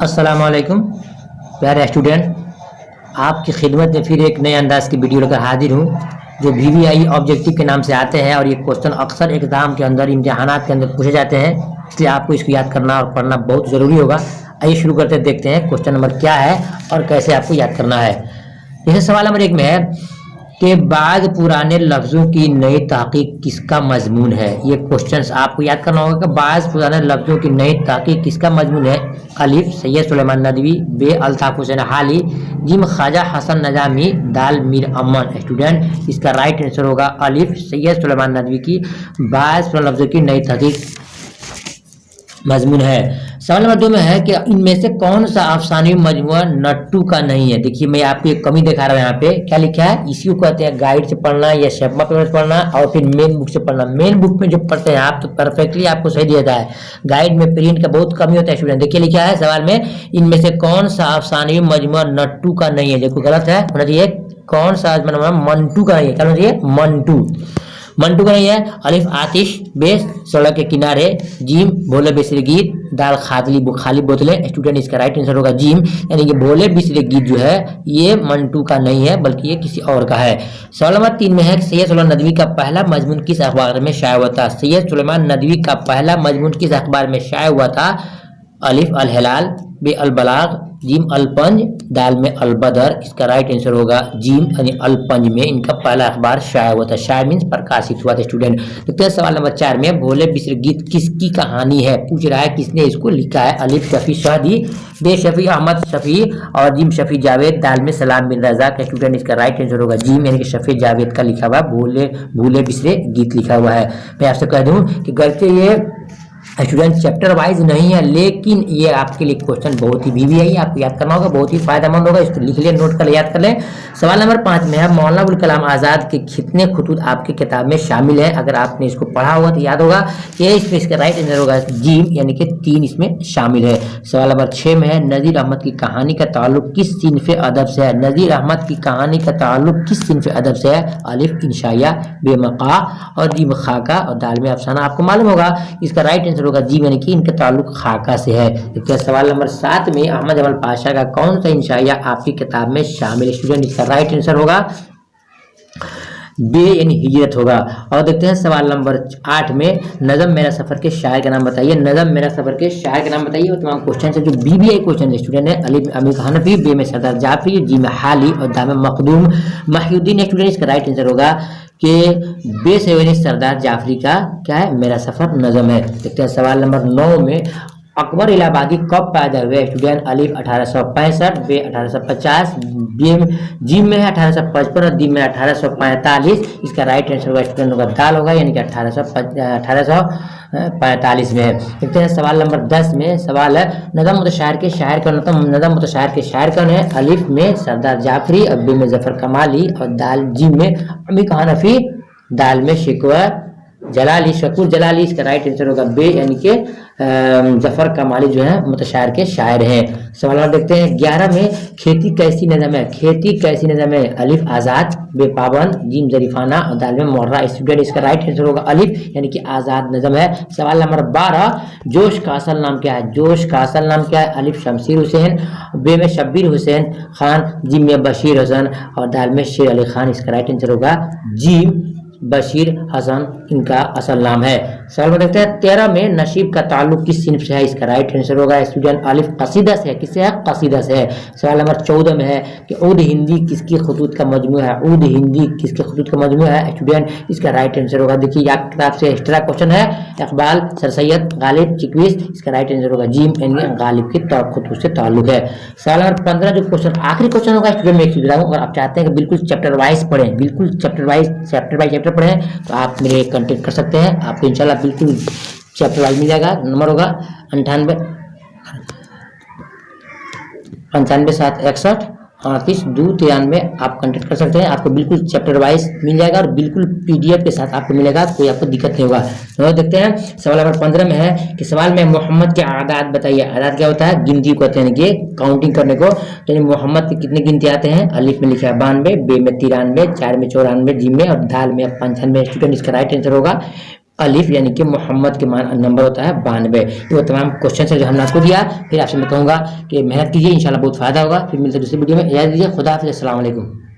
अस्सलाम वालेकुम प्यारे स्टूडेंट, आपकी खिदमत में फिर एक नए अंदाज की वीडियो लेकर हाजिर हूँ जो VVI ऑब्जेक्टिव के नाम से आते हैं और ये क्वेश्चन अक्सर एग्जाम के अंदर इम्तिहानात के अंदर पूछे जाते हैं, इसलिए आपको इसको याद करना और पढ़ना बहुत ज़रूरी होगा। आइए शुरू करते देखते हैं क्वेश्चन नंबर क्या है और कैसे आपको याद करना है। जैसे सवाल नंबर 1 में है कि बाद पुराने लफ्ज़ों की नई तहकीक किसका मजमून है। ये क्वेश्चंस आपको याद करना होगा कि बाद पुराने लफ्ज़ों की नई तहकीक किसका मजमून है। अलिफ सैयद सुलेमान नदवी, बे अल्ताफ हुसैन हाली, जिम ख्वाजा हसन नजामी, दाल मीर अमन। स्टूडेंट इसका राइट आंसर होगा अलिफ सैयद सुलेमान नदवी की बाद पुराने लफ्ज़ों की नई तहकीक मजमून है। सवाल नंबर 2 में है कि इनमें से कौन सा अफसानी मजमुआ नट्टू का नहीं है। देखिए मैं आपको एक कमी दिखा रहा हूँ, यहाँ पे क्या लिखा है, इसी को कहते हैं गाइड से पढ़ना या शेपमा पेपर से पढ़ना और फिर मेन बुक से पढ़ना। मेन बुक में जो पढ़ते हैं आप तो परफेक्टली आपको सही दिया जाता है, गाइड में प्रिंट का बहुत कमी होता है। स्टूडेंट देखिए लिखा है सवाल में, इनमें से कौन सा अफसानी मजमुआ नट्टू का नहीं है। देखो गलत है, होना चाहिए कौन सा मंटू का नहीं है, क्या होना चाहिए मंटू का नहीं है। अलिफ आतिश, बेस सड़क के किनारे, जिम भोले बिसरे गीत, दाल खाली बोतलें। स्टूडेंट इसका राइट आंसर होगा जिम, यानी कि भोले बिसरे गीत जो है ये मंटू का नहीं है बल्कि ये किसी और का है। सवाल नंबर 3 में है सैयद सुलेमान नदवी का पहला मजमून किस अखबार में शाया हुआ था। सैयद सुलेमान नदवी का पहला मजमून किस अखबार में शाया हुआ था। अलिफ अल हिलाल, बे अल बलाग, जिम अल पंज, दाल में अल बदर। इसका राइट आंसर होगा जिम, यानी अल पंज में इनका पहला अखबार शाया हुआ था। शाया मीन्स प्रकाशित हुआ था। स्टूडेंट देखते हैं सवाल नंबर 4 में, भोले बिसरे गीत किसकी कहानी है, पूछ रहा है किसने इसको लिखा है। अलिफ शफी शादी, बे शफी अहमद शफी और जिम शफी जावेद, दाल में सलाम बिन रजा। का स्टूडेंट इसका राइट आंसर होगा जिम, यानी कि शफी जावेद का लिखा हुआ भूले बिसरे गीत लिखा हुआ है। मैं आपसे कह दूं कि गलती ये स्टूडेंट चैप्टर वाइज नहीं है, लेकिन ये आपके लिए क्वेश्चन बहुत ही VVI आपको याद करना होगा, बहुत ही फायदेमंद होगा। इसको लिख लिया, नोट कर ले, याद कर लें। सवाल नंबर 5 में है मौलाना अबुल कलाम आज़ाद के कितने खुतूत आपकी किताब में शामिल है। अगर आपने इसको पढ़ा होगा तो याद होगा कि इसमें इसका राइट आंसर होगा जिम, यानी कि 3 इसमें शामिल है। सवाल नंबर 6 में है नज़ीर अहमद की कहानी का ताल्लुक किस सिन्फ़ अदब से है। नज़ीर अहमद की कहानी का ताल्लुक किस सिन्फ़ अदब से है। अलिफ इंशाया, बेमका और जिम खाका और दाल में अफसाना। आपको मालूम होगा इसका राइट आंसर होगा जी, यानी कि इनका ताल्लुक खाका से है। देखते हैं सवाल नंबर 7 में अहमद जमाल पाशा का कौन सा इंशाया आपकी किताब में शामिल है। स्टूडेंट इसका राइट आंसर होगा बे, यानी हिजरत होगा। और देखते हैं सवाल नंबर 8 में नज़म मेरा सफर के शायर का नाम बताइए। नज़म मेरा सफर के शायर का नाम बताइए। वो तमाम क्वेश्चन है जो VVI क्वेश्चन है। स्टूडेंट है अली अमीर हनफी, बे में सरदार जाफरी, जी में हाली और दा में मखदूम महिउद्दीन। स्टूडेंट इसका राइट आंसर होगा कि बे से सरदार जाफरी का क्या है, मेरा सफर नज़म है। देखते हैं सवाल नंबर 9 में अकबर इलाहाबादी कब पैदा हुए। स्टूडेंट अलिफ 1865, बे 1850, जिम में है 1855 और दी में 1845। इसका राइट आंसर होगा स्टूडेंट होगा दाल होगा, यानी कि 1845 में है। देखते हैं सवाल नंबर 10 में सवाल है नज़म मुतशायर के शायर कौन। नज़म मुतशायर के शायर कौन है। अलिफ में सरदार जाफरी और बे में जफर कमाली और दाल जिम में अमीर हनफी, दाल में शकूर जलाली। इसका राइट आंसर होगा बे, यानी कि जफर कमाली जो है मुतशायर के शायर हैं। सवाल नंबर देखते हैं 11 में खेती कैसी नज़म है। खेती कैसी नज़म है। अलिफ आज़ाद, बे पाबंद, जिम जरीफाना और दाल में मोर्रा। स्टूडेंट इसका राइट आंसर होगा अलिफ, यानी कि आज़ाद नज़म है। सवाल नंबर 12 जोश का असल नाम क्या है। जोश का असल नाम क्या है। अलिफ शमशीर हुसैन, बे में शब्बीर हुसैन खान, जिम में बशीर हसन और दाल में शेर अली खान। इसका राइट आंसर होगा जिम, बशीर हसन इनका असल नाम है। सवाल में देखते हैं 13 में नशीब का ताल्लुक किस सिन्फ से है। इसका राइट आंसर होगा स्टूडेंट अलिफ कसीदा से है। किससे है, कसीदा से है। सवाल नंबर 14 में है कि उर्द हिंदी किसकी खतूत का मजमू है। उर्द हिंदी किसके खतूत का मजमू है। स्टूडेंट इसका राइट आंसर होगा, देखिए आपकी किताब से एक्स्ट्रा क्वेश्चन है, इकबाल, सर सैयद, गालिब, चिकवीस। इसका राइट आंसर होगा जीम, यानी गालिब के खतूत से ताल्लुक है। सवाल नंबर 15 जो क्वेश्चन आखिरी क्वेश्चन होगा स्टूडेंट में एक चीज बताऊँ, अगर आप चाहते हैं कि बिल्कुल चैप्टर वाइज पढ़ें, बिल्कुल चैप्टर बाय चैप्टर पढ़ें तो आप मेरे कांटेक्ट कर सकते हैं। आपको इंशाल्लाह बिल्कुल चैप्टर वाइज मिल जाएगा। नंबर होगा 98 95 7 61 38 2 93। आप कांटेक्ट कर सकते हैं, आपको बिल्कुल चैप्टर वाइज मिल जाएगा और बिल्कुल PDF के साथ आपको मिलेगा, कोई आपको दिक्कत नहीं होगा। तो देखते हैं सवाल नंबर 15 में है कि सवाल में मोहम्मद के आदात बताइए। आदात क्या होता है, गिनती को कहते हैं कि काउंटिंग करने को। तो मोहम्मद के कितने गिनती आते हैं। अलिफ में लिखा है 92, बे में 93, चार में 94, जिम में और दाल में 95। स्टूडेंट इसका राइट आंसर होगा अलिफ यानी कि मोहम्मद के नंबर होता है 92। तो वो तमाम क्वेश्चन है जो हमने आपको दिया। फिर आपसे मैं कहूँगा कि मेहनत कीजिए, इंशाल्लाह बहुत फायदा होगा। फिर मिलते हैं दूसरी वीडियो में। इजाज़त दीजिए, खुदा हाफ़िज़, अस्सलाम वालेकुम।